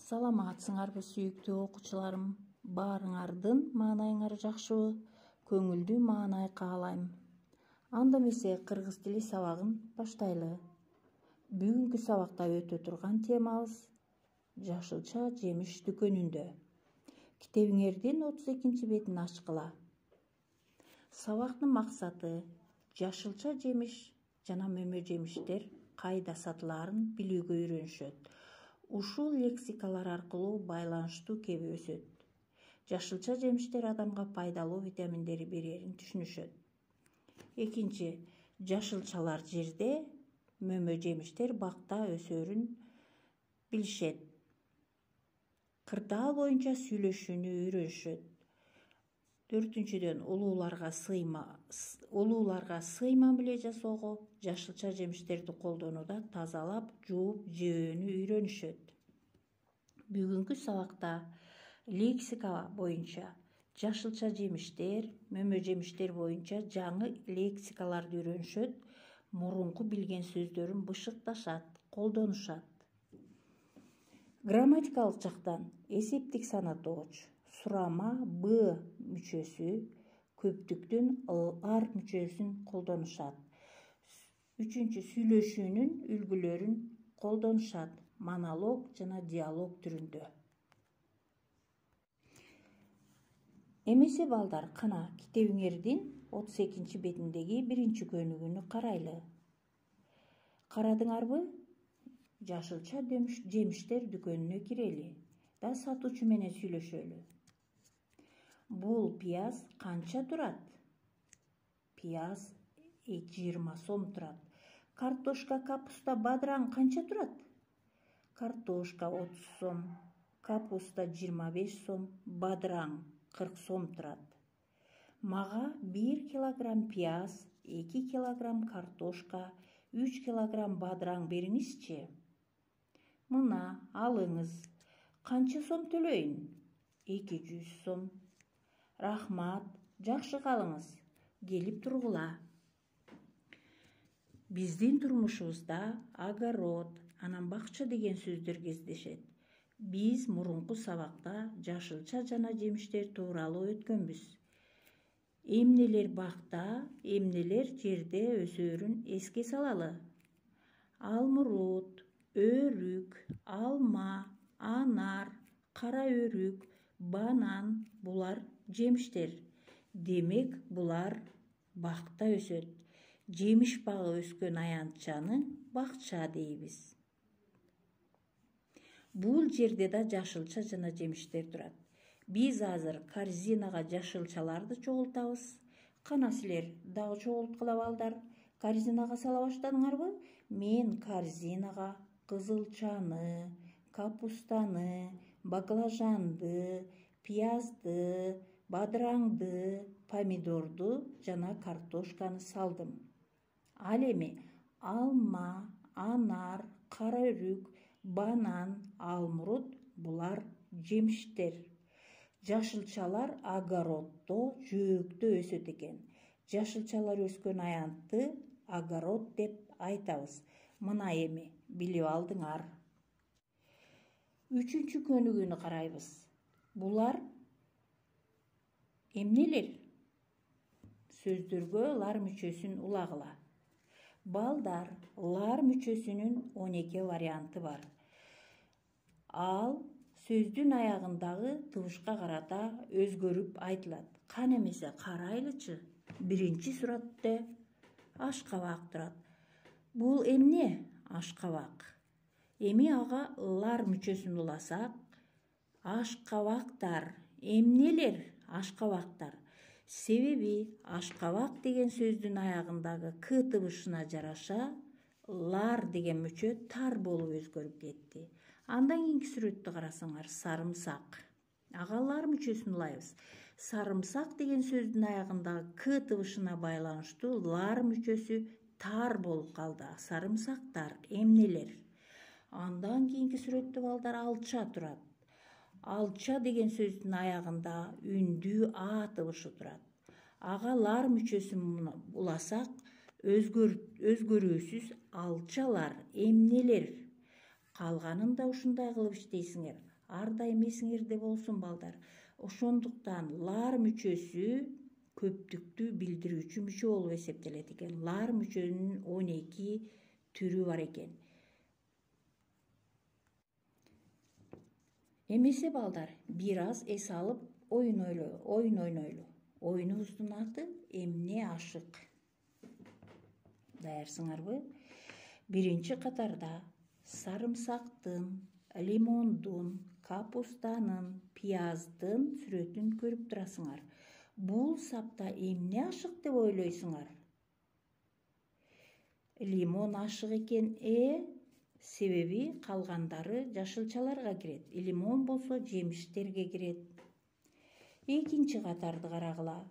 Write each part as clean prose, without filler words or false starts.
Саламатсыңарбы сүйүктүү окуучуларым, баарыңардын маанайыңар жакшыбы? Көңүлдүү маанай каалайм. Анда эмесе кыргыз тили сабагын баштайлы. Бүгүнкү сабакта өтө турган темабыз жашылча жемиш дүкөнүндө. Китебиңердин 32 бетин ачкыла. Сабактын максаты жашылча жемиш жана мөмө жемиштер кайда сатылаарын билүүгө үйрөнүшөт. Ушул лексикалар аркылуу байланыштуу кеби өсөт. Жашылча жемиштер адамга пайдалуу витаминдер берерин түшүнүшөт. Экинчи, жашылчалар жерде, мөмө жемиштер бакта өсөрүн билишет. Кырдаал боюнча сүйлөшүүнү үйрөнүшөт. Төртүнчүдөн, улууларга сыйма биле жасоого, жашылча жемиштерди колдонууда тазалап, жууп, жөөнү үйрөнүшөт. Бүгүнкү сабакта лексика боюнча жашылча жемиштер, мөмө жемиштер боюнча жаңы лексикаларды үйрөнүшөт, мурунку билген сөздөрүн бышыкташат, колдонушат. Грамматикалык жактан эсептик санатооч, сурама Б мүчөсү, көптүктүн ар мүчөсүн колдонушат. Үчүнчү, сүйлөшүүнүн үлгүлөрүн колдонушат, монолог жана диалог түрүндө. Эмесе балдар, кана китебиңердин 32 бетиндеги 1 көнүгүүнү карайлы. Карадыңарбы? Жашылча жемиштер дүкөнүнө кирели. Да сатуучу менен сүйлөшөлү. Бул пияз канча турат? Пияз 20 сом турат. Картошка, капуста, бадыраң канча турат? Картошка 30 сом, капуста 25 сом, бадыраң 40 сом турат. Мага 1 килограмм пияз, 2 килограмм картошка, 3 килограмм бадыраң бериңизчи. Мына, алыңыз. Канча сом төлөйүн? 200 сом. Рахмат, жакшы калыңыз. Келип тургула. Биздин турмушубузда огород, анан бакча деген сөздөр кездешет. Биз мурунку сабакта жашылча жана жемиштер тууралуу өткөнбүз. Эмнелер бакта, эмнелер жерде өсөрүн эске салалы. Алмурут, өрүк, алма, анар, кара өрүк, банан — булар жемиштер. Демек, булар бакта өсөт. Жемиш багы өскөн аянтчаны бакча дейбиз. Бул жерде да жашылча жана жемиштер турат. Биз азыр корзинага жашылчаларды чогултабыз. Кана силер дагы чогулткула балдар. Корзинага сала баштадыңарбы? Мен корзинага кызылчаны, капустаны, баклажанды, пиязды, бадыраңды, помидорду жана картошканы салдым. Ал эми алма, анар, кара өрүк, банан, алмурут — булар жемиштер. Жашылчалар огороддо, жөөктө өсөт экен. Жашылчалар өскөн аянтты огород деп айтабыз. Мына эми билип алдыңар. 3 көнүгүүнү карайбыз. Булар эмнелер? Сөздөргө лар мүчөсүн улагыла. Балдар, лар мүчөсүнүн 12 варианты бар. Ал сөздүн аягындагы тыбышка карата өзгөрүп айтылат. Кана эмесе карайлычы. Биринчи суратта ашкабак турат. Бул эмне? Ашкабак. Эми ага лар мүчөсүн уласак, ашкабактар эмнелер? Ашкабактар. Себеби ашкабак деген сөздүн аягындагы к тыбышына жараша лар деген мүчө тар болуп өзгөрүп кетти. Андан кийинки сүрөттү карасаңар, сарымсак. Ага лар мүчөсүн улайбыз. Сарымсак деген сөздүн аягындагы к тыбышына байланыштуу лар мүчөсү тар болуп калды. Сарымсактар эмнелер? Андан кийинки сүрөттө балдар алча турат. Алча деген сөздүн аягында үндүү а тыбышы турат. Ага лар мүчөсүн уласак, өзгөрүүсүз алчалар эмнелер? Калганын да ушундай кылып иштейсиңер. ар дайым эсиңерде болсун балдар. Ошондуктан лар мүчөсү көптүктү билдирүүчү мүчө болуп эсептелет экен. Лар мүчөнүн 12 түрү бар экен. Эмесе балдар, бир аз эс алып oyun ойнойлу. Oyunубуздун аты эмне ашык. Даярсыңарбы? Биринчи катарда сарымсактын, лимондун, капустанын, пияздын сүрөтүн көрүп турасыңар. Бул сапта эмне ашык деп ойлойсуңар? Лимон ашык экен, себеби калгандары жашылчаларга кирет. Лимон болсо жемиштерге кирет. Экинчи катарды карагыла.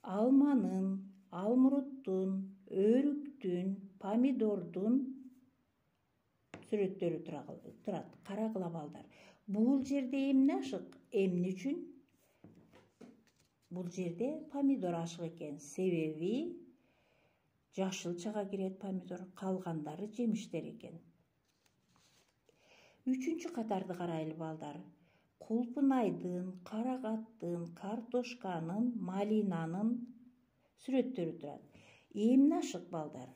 Алманын, алмуруттун, өрүктүн, помидордун сүрөттөрү турат. Карагыла балдар. Бул жерде эмне ашык? Эмне үчүн? Бул жерде помидор ашык экен. Себеби жашылчага кирет помидор, калгандары жемиштер экен. Үчүнчү катарды карайлы балдар. Кулпунайдын, карагаттын, картошканын, малинанын сүрөттөрү турат. Эмне ашык балдар?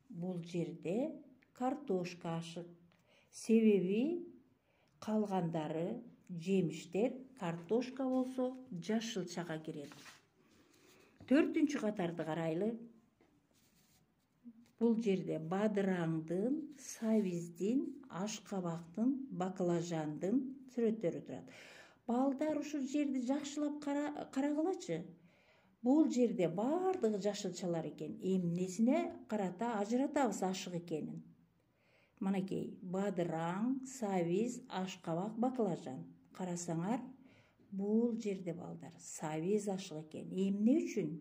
Бул жерде картошка ашык. Себеби калгандары жемиштер, картошка болсо жашылчага кирет. Төртүнчү катарды карайлы. Бул жерде бадыраңдын, сабиздин, ашкабактын, баклажандын сүрөттөрү турат. Балдар ушул жерди жакшылап карагылачы. Бул жерде бардыгы жашылчалар экен. Эмнесине карата ажыратабыз ашык экенин? Манакей, бадыраң, сабиз, ашкабак, баклажан. Карасаңар, бул жерде балдар сабиз ашык экен. Эмне үчүн?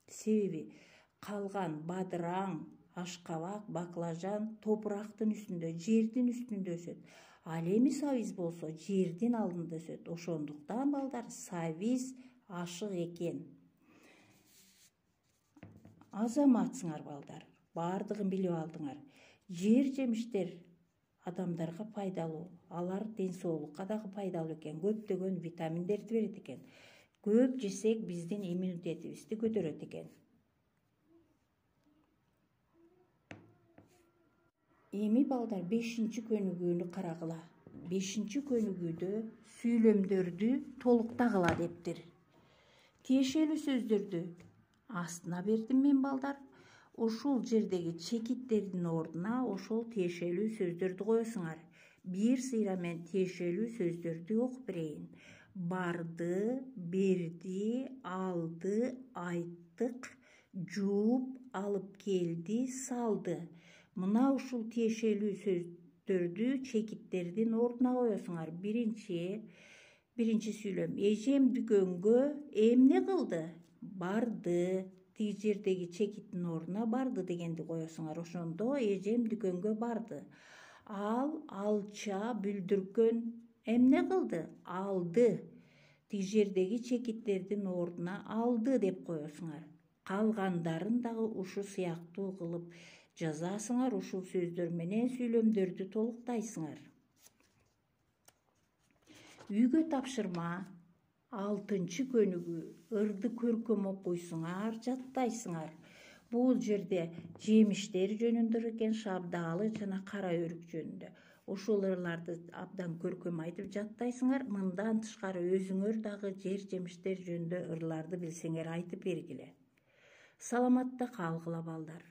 Себеби калган бадыраң, ашкабак, баклажан топурактын үстүндө, жердин үстүндө өсөт. Ал эми сабиз болсо жердин алдында өсөт. Ошондуктан балдар сабиз ашык экен. Азаматсыңар балдар. Бардыгын билип алдыңар. Жер жемиштер адамдарга пайдалуу. Алар ден соолукка дагы пайдалуу экен. Көптөгөн витаминдерди берет экен. Көп жесек биздин иммунитетибизди көтөрөт экен. Эми балдар 5-чи көнүгүүнү карагыла. 5-чи көнүгүүдө сүйлөмдөрдү толуктагыла дептир. Тиешелүү сөздөрдү астына бердим мен балдар. Ошол жердеги чекиттердин ордуна ошол тиешелүү сөздөрдү коесуңар. Бир сыйра мен тиешелүү сөздөрдү окуп берейин. Барды, берди, алды, айттык, жууп, алып келди, салды. Мына ушул тиешелүү сөздөрдү чекиттердин ордуна коесуңар. Биринчи сүйлөм. Эжем дүкөнгө эмне кылды? Барды. Тиги жердеги чекиттин ордуна барды дегенди коесуңар. Ошондо эжем дүкөнгө барды. Ал, алча, бүлдүркөн эмне кылды? Алды. Тиги жердеги чекиттердин ордуна алды деп коесуңар. Калгандарын дагы ушу сыяктуу кылып жазасыңар. Ушул сөздөр менен сүйлөмдөрдү толуктайсыңар. Үйгө тапшырма. 6-чы көнүгүү. Ырды көркөм окуйсуңар, жаттайсыңар. Бул жерде жемиштер жөнүндө экен, шабдаалы жана кара өрүк жөнүндө. Ошол ырларды абдан көркөм айтып жаттайсыңар. Мындан тышкары өзүңөр дагы жер жемиштер жөнүндө ырларды билсеңер айтып бергиле. Саламатта калгыла балдар.